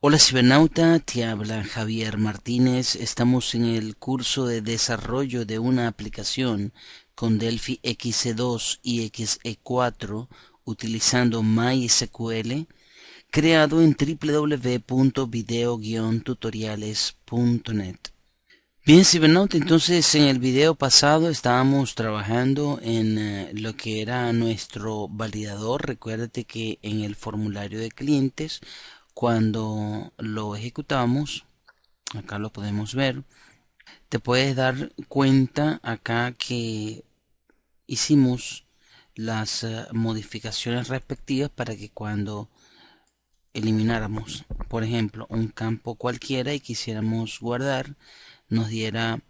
Hola cibernauta, te habla Javier Martínez. Estamos en el curso de desarrollo de una aplicación con Delphi XE2 y XE4 utilizando MySQL, creado en www.video-tutoriales.net. Bien, cibernauta, entonces en el video pasado estábamos trabajando en lo que era nuestro validador. Recuérdate que en el formulario de clientes, cuando lo ejecutamos, acá lo podemos ver, te puedes dar cuenta acá que hicimos las modificaciones respectivas para que cuando elimináramos, por ejemplo, un campo cualquiera y quisiéramos guardar, nos diera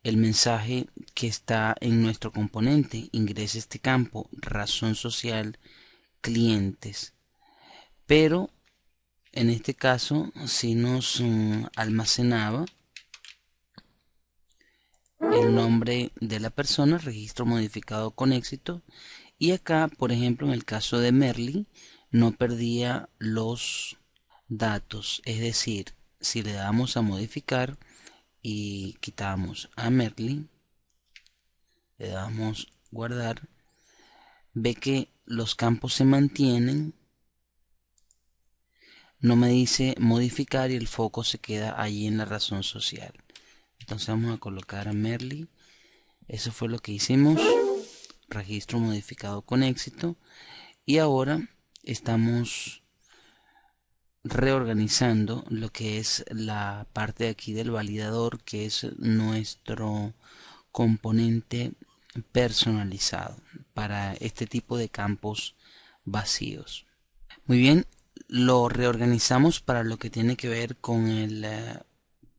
el mensaje que está en nuestro componente. Ingrese este campo, razón social, clientes. Pero en este caso si nos almacenaba el nombre de la persona, registro modificado con éxito. Y acá, por ejemplo, en el caso de Merly, no perdía los datos. Es decir, si le damos a modificar y quitamos a Merly, le damos guardar, ve que los campos se mantienen, no me dice modificar y el foco se queda allí en la razón social. Entonces vamos a colocar a Merly. Eso fue lo que hicimos. Registro modificado con éxito. Y ahora estamos reorganizando lo que es la parte de aquí del validador, que es nuestro componente personalizado para este tipo de campos vacíos. Muy bien, lo reorganizamos para lo que tiene que ver con el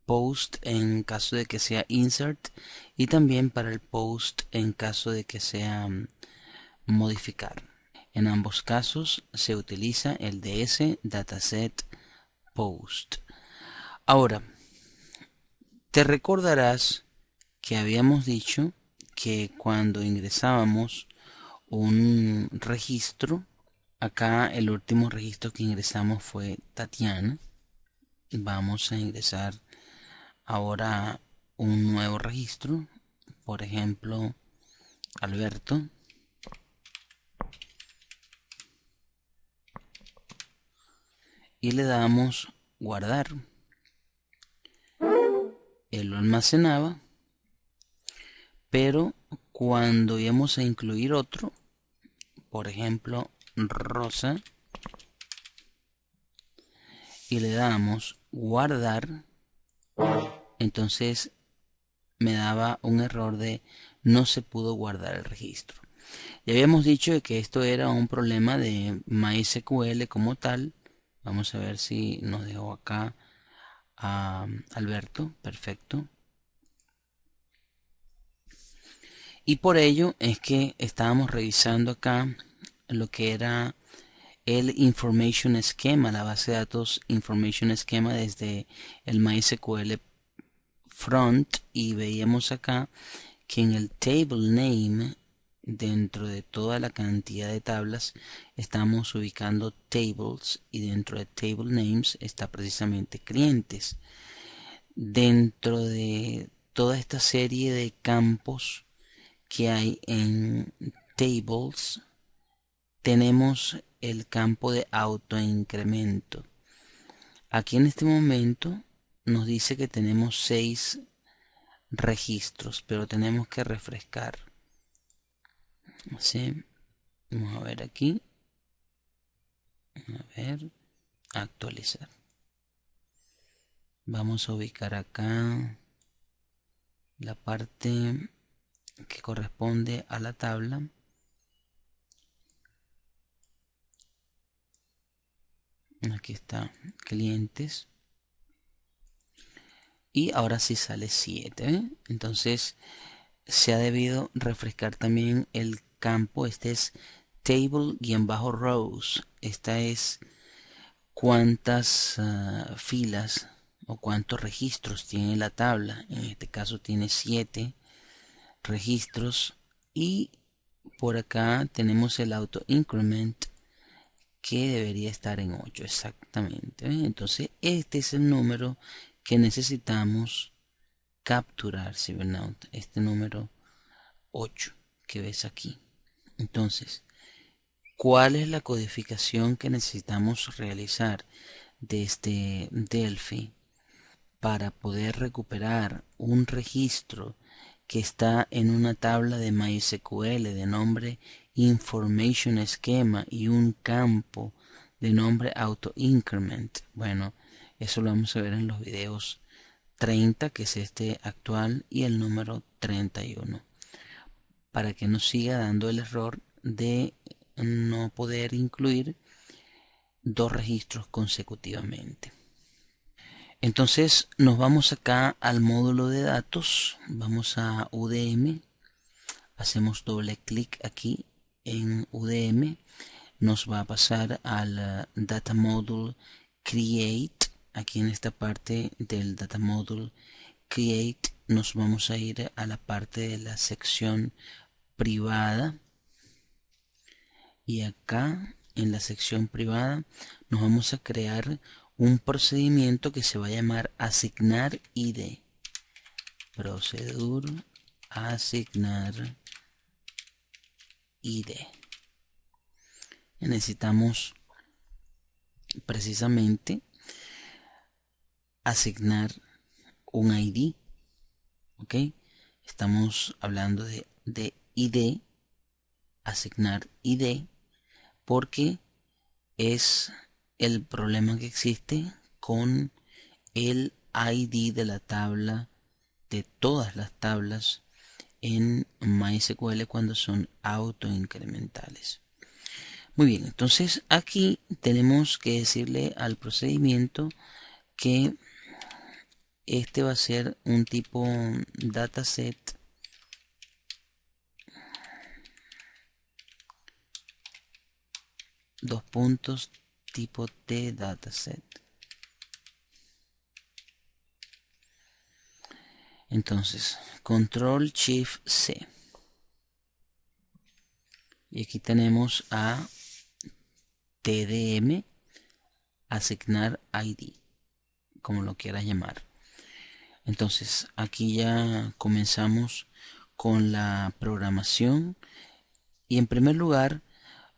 post en caso de que sea insert y también para el post en caso de que sea modificar. En ambos casos se utiliza el ds dataset post. Ahora, te recordarás que habíamos dicho que cuando ingresábamos un registro, acá el último registro que ingresamos fue Tatiana. Vamos a ingresar ahora un nuevo registro, por ejemplo Alberto, y le damos guardar. Él lo almacenaba, pero cuando íbamos a incluir otro, por ejemplo Rosa, y le damos guardar, entonces me daba un error de no se pudo guardar el registro. Ya habíamos dicho que esto era un problema de MySQL como tal. Vamos a ver si nos dejó acá a Alberto. Perfecto. Y por ello es que estábamos revisando acá lo que era el Information Schema, la base de datos Information Schema desde el MySQL Front, y veíamos acá que en el Table Name, dentro de toda la cantidad de tablas, estamos ubicando tables, y dentro de Table Names está precisamente clientes. Dentro de toda esta serie de campos que hay en tables, tenemos el campo de autoincremento. Aquí en este momento nos dice que tenemos 6 registros, pero tenemos que refrescar. ¿Sí? Vamos a ver aquí. A ver, actualizar. Vamos a ubicar acá la parte que corresponde a la tabla. Aquí está clientes. Y ahora sí sale 7. ¿Eh? Entonces se ha debido refrescar también el campo. Este es table-rows. Esta es cuántas filas o cuántos registros tiene la tabla. En este caso tiene 7 registros. Y por acá tenemos el auto increment, que debería estar en 8 exactamente. Entonces este es el número que necesitamos capturar, ¿sí, verdad? Este número 8 que ves aquí. Entonces, ¿cuál es la codificación que necesitamos realizar de este Delphi para poder recuperar un registro que está en una tabla de MySQL de nombre Information Schema y un campo de nombre AutoIncrement? Bueno, eso lo vamos a ver en los videos 30, que es este actual, y el número 31, para que nos siga dando el error de no poder incluir dos registros consecutivamente. Entonces nos vamos acá al módulo de datos, vamos a UDM, hacemos doble clic aquí en UDM, nos va a pasar al Data Module Create. Aquí en esta parte del Data Module Create nos vamos a ir a la parte de la sección privada, y acá en la sección privada nos vamos a crear un procedimiento que se va a llamar asignar ID. Procedure asignar ID. Necesitamos precisamente asignar un ID. ¿Ok? Estamos hablando de ID, asignar ID, porque es el problema que existe con el ID de la tabla, de todas las tablas en MySQL cuando son autoincrementales. Muy bien, entonces aquí tenemos que decirle al procedimiento que este va a ser un tipo dataset dos puntos tipo T dataset. Entonces, control shift C, y aquí tenemos a TDM asignar ID, como lo quieras llamar. Entonces aquí ya comenzamos con la programación, y en primer lugar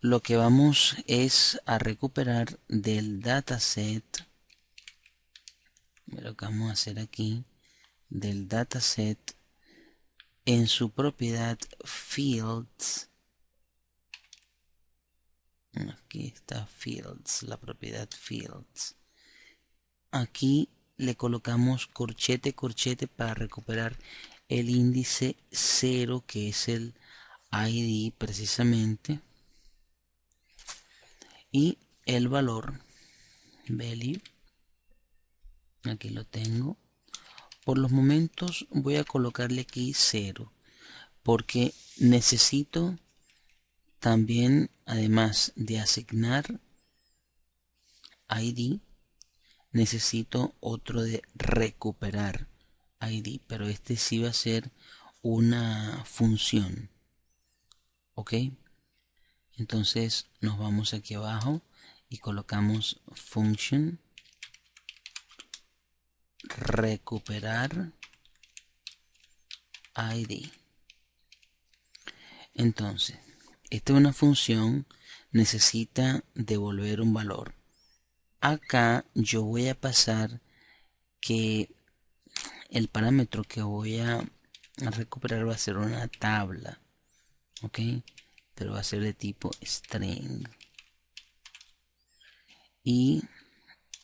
lo que vamos es a recuperar del dataset. Lo que vamos a hacer aquí del dataset en su propiedad fields. Aquí está fields, la propiedad fields. Aquí le colocamos corchete corchete para recuperar el índice 0, que es el ID precisamente, y el valor value. Aquí lo tengo. Por los momentos voy a colocarle aquí 0, porque necesito también, además de asignar ID, necesito otro de recuperar ID, pero este sí va a ser una función. Ok, entonces nos vamos aquí abajo y colocamos function recuperar ID. Entonces esta es una función, necesita devolver un valor. Acá yo voy a pasar que el parámetro que voy a recuperar va a ser una tabla, ok, pero va a ser de tipo string, y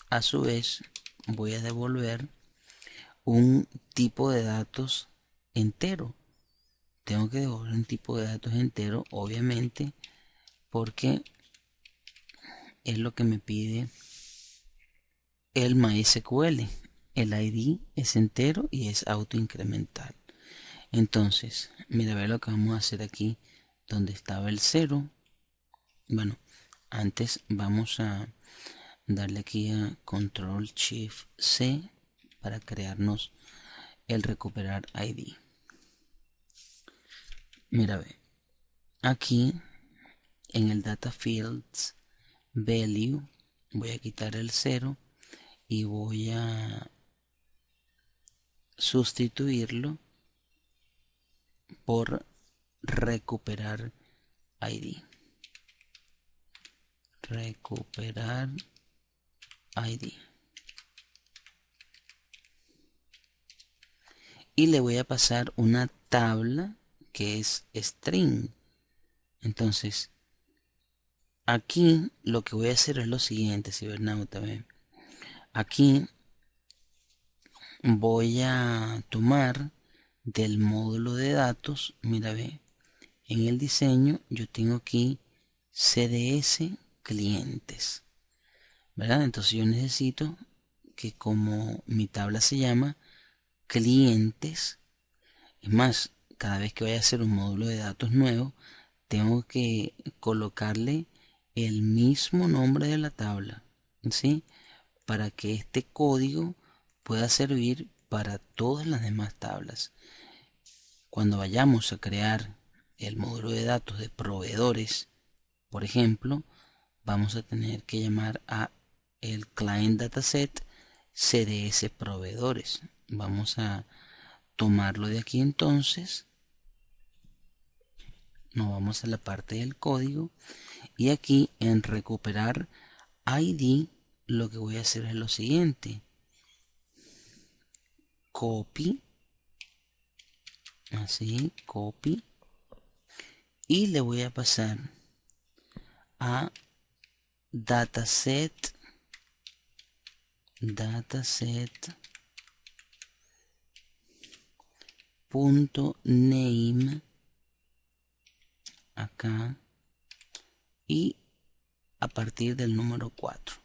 a su vez voy a devolver un tipo de datos entero. Tengo que devolver un tipo de datos entero, obviamente, porque es lo que me pide el MySQL. El ID es entero y es autoincremental. Entonces, mira, ve lo que vamos a hacer aquí donde estaba el 0. Bueno, antes vamos a darle aquí a control shift C para crearnos el recuperar ID. Mira, ve, aquí en el data fields value, voy a quitar el 0 y voy a sustituirlo por recuperar ID. Recuperar ID. Y le voy a pasar una tabla que es string. Entonces, aquí lo que voy a hacer es lo siguiente, cibernauta. ¿Ve? Aquí voy a tomar del módulo de datos, mira, ve, en el diseño yo tengo aquí CDS clientes, ¿verdad? Entonces yo necesito que, como mi tabla se llama clientes, es más, cada vez que vaya a hacer un módulo de datos nuevo, tengo que colocarle el mismo nombre de la tabla, ¿sí? Para que este código pueda servir para todas las demás tablas. Cuando vayamos a crear el módulo de datos de proveedores, por ejemplo, vamos a tener que llamar a el client dataset CDS proveedores. Vamos a tomarlo de aquí entonces. Nos vamos a la parte del código y aquí en recuperar ID lo que voy a hacer es lo siguiente: copy, así, copy, y le voy a pasar a dataset punto name acá y a partir del número 4.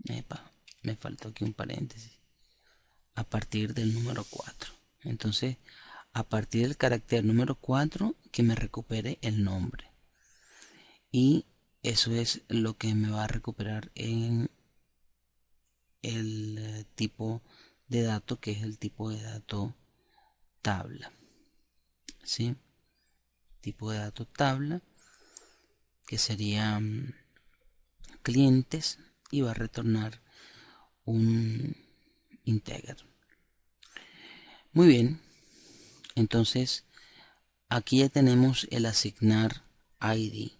Epa, me faltó aquí un paréntesis. A partir del número 4. Entonces, a partir del carácter número 4, que me recupere el nombre. Y eso es lo que me va a recuperar en el tipo de dato, que es el tipo de dato tabla. ¿Sí? Tipo de dato tabla, que sería clientes, y va a retornar un integer. Muy bien, entonces aquí ya tenemos el asignar ID.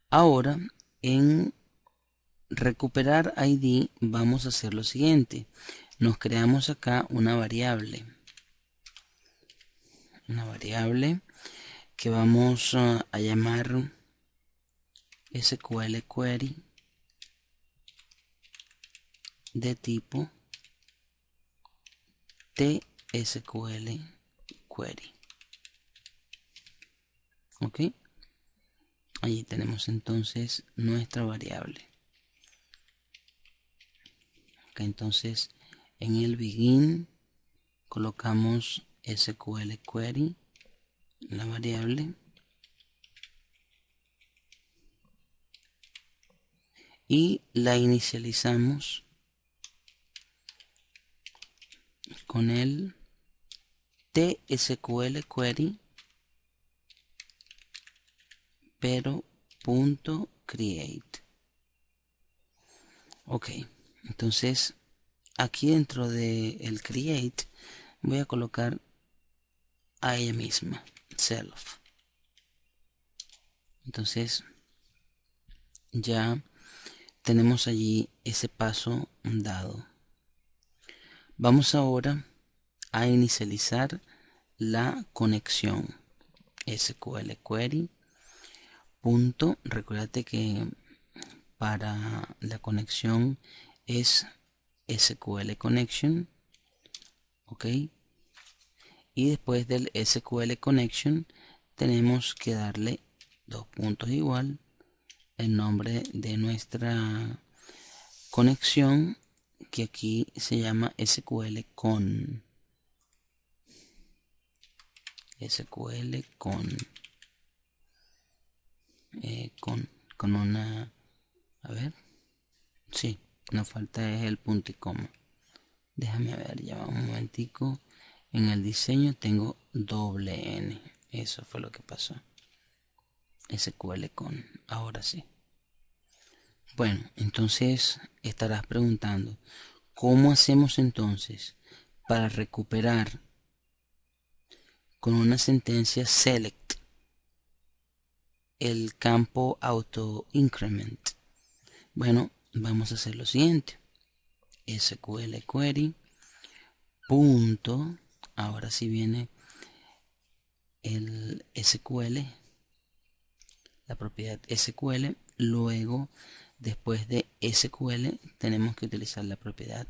Ahora en recuperar ID vamos a hacer lo siguiente: nos creamos acá una variable que vamos a llamar SQL query de tipo TSQL query. Ok, allí tenemos entonces nuestra variable. Acá entonces en el begin colocamos SQL query, la variable, y la inicializamos con el TSQL query pero punto create. Ok, entonces aquí dentro de el create voy a colocar a ella misma, self. Entonces ya tenemos allí ese paso dado. Vamos ahora a inicializar la conexión SQL query punto. Recuérdate que para la conexión es SQL connection, ok, y después del SQL connection tenemos que darle dos puntos igual el nombre de nuestra conexión, que aquí se llama SQL con con una, a ver, sí, nos falta es el punto y coma. Déjame ver, ya va un momentico. En el diseño tengo doble N. Eso fue lo que pasó. SQL con. Ahora sí. Bueno, entonces estarás preguntando, ¿cómo hacemos entonces para recuperar con una sentencia select el campo auto increment? Bueno, vamos a hacer lo siguiente. SQL query punto, ahora sí viene el SQL, la propiedad SQL, luego después de SQL tenemos que utilizar la propiedad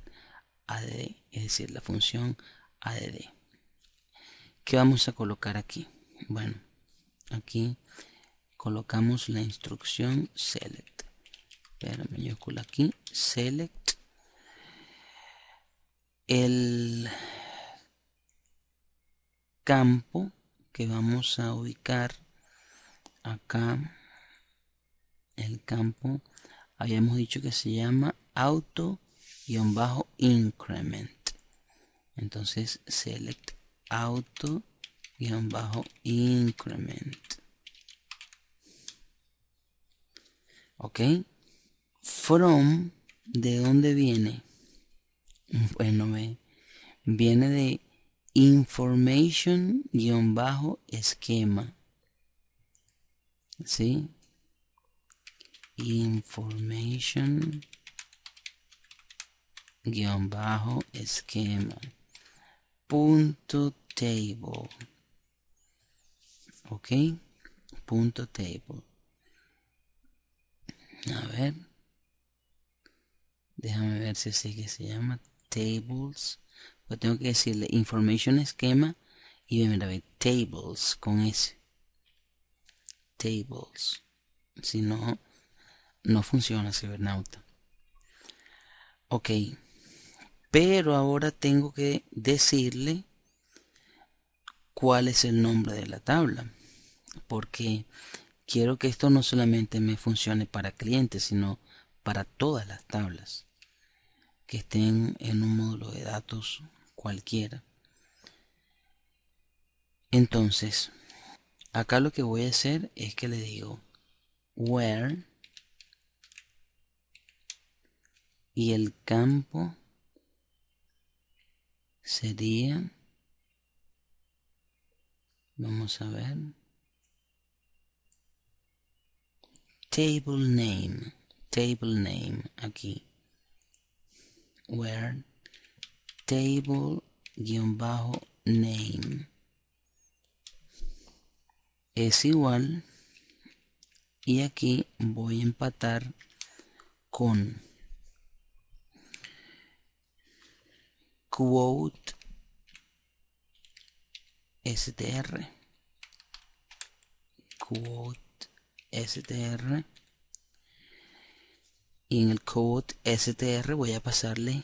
add, es decir, la función add. ¿Qué vamos a colocar aquí? Bueno, aquí colocamos la instrucción select, pero mayúscula aquí, select, el campo que vamos a ubicar acá, el campo habíamos dicho que se llama auto-increment. Entonces select auto-increment. Ok. From, ¿de dónde viene? Bueno, viene de information-esquema. ¿Sí? Information-esquema. Punto table. Ok. Punto table. A ver. Déjame ver si así que se llama tables. Pues tengo que decirle information esquema y mira, tables con S. Tables. Si no, no funciona Cibernauta. Ok. Pero ahora tengo que decirle cuál es el nombre de la tabla. Porque quiero que esto no solamente me funcione para clientes, sino para todas las tablas que estén en un módulo de datos cualquiera. Entonces, acá lo que voy a hacer es que le digo where y el campo sería, vamos a ver, table name aquí, where table name es igual, y aquí voy a empatar con quote str, quote str, y en el quote str voy a pasarle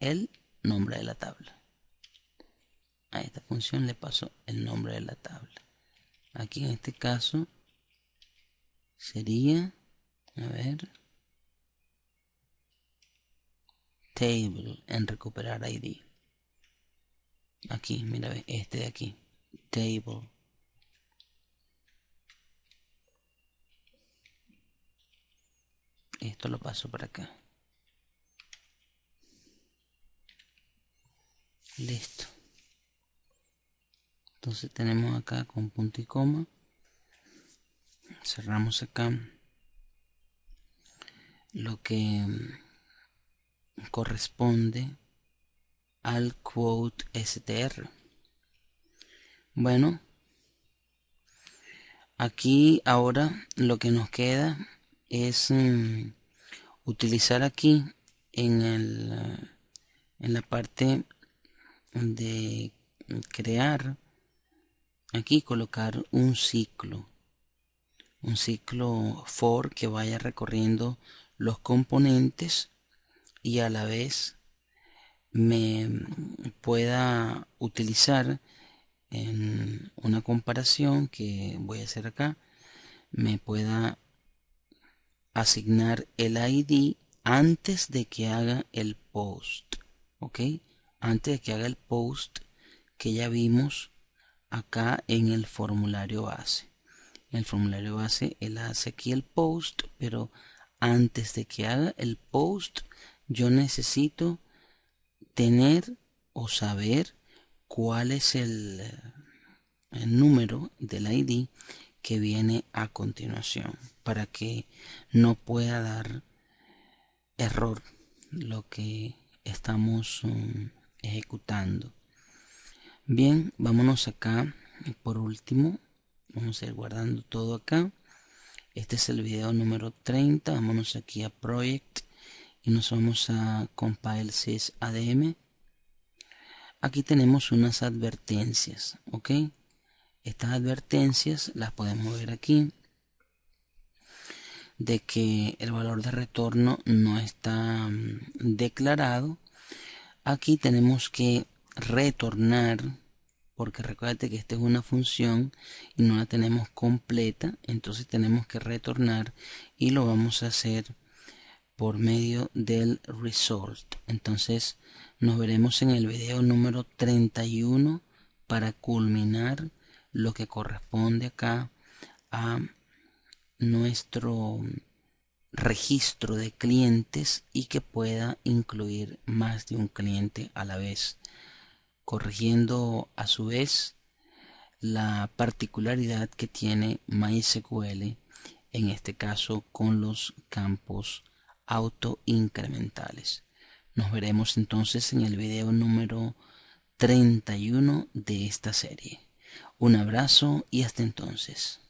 el nombre de la tabla. A esta función le paso el nombre de la tabla. Aquí en este caso sería, a ver, table en recuperar ID. Aquí, mira, este de aquí, table. Esto lo paso para acá. Listo. Entonces tenemos acá con punto y coma. Cerramos acá lo que corresponde al quote str. Bueno, aquí ahora lo que nos queda es utilizar aquí en la parte de crear, aquí colocar un ciclo for que vaya recorriendo los componentes y a la vez me pueda utilizar en una comparación que voy a hacer acá, me pueda asignar el ID antes de que haga el post, ok, antes de que haga el post que ya vimos acá en el formulario base. En el formulario base él hace aquí el post, pero antes de que haga el post, yo necesito tener o saber cuál es el número del ID que viene a continuación para que no pueda dar error lo que estamos ejecutando. Bien, vámonos acá. Por último, vamos a ir guardando todo acá. Este es el video número 30. Vámonos aquí a Project y nos vamos a Compile Sys ADM. Aquí tenemos unas advertencias, ¿ok? Estas advertencias las podemos ver aquí, de que el valor de retorno no está declarado. Aquí tenemos que retornar, porque recuérdate que esta es una función y no la tenemos completa, entonces tenemos que retornar y lo vamos a hacer por medio del result. Entonces nos veremos en el video número 31 para culminar lo que corresponde acá a nuestro registro de clientes y que pueda incluir más de un cliente a la vez, corrigiendo a su vez la particularidad que tiene MySQL, en este caso con los campos autoincrementales. Nos veremos entonces en el video número 31 de esta serie. Un abrazo y hasta entonces.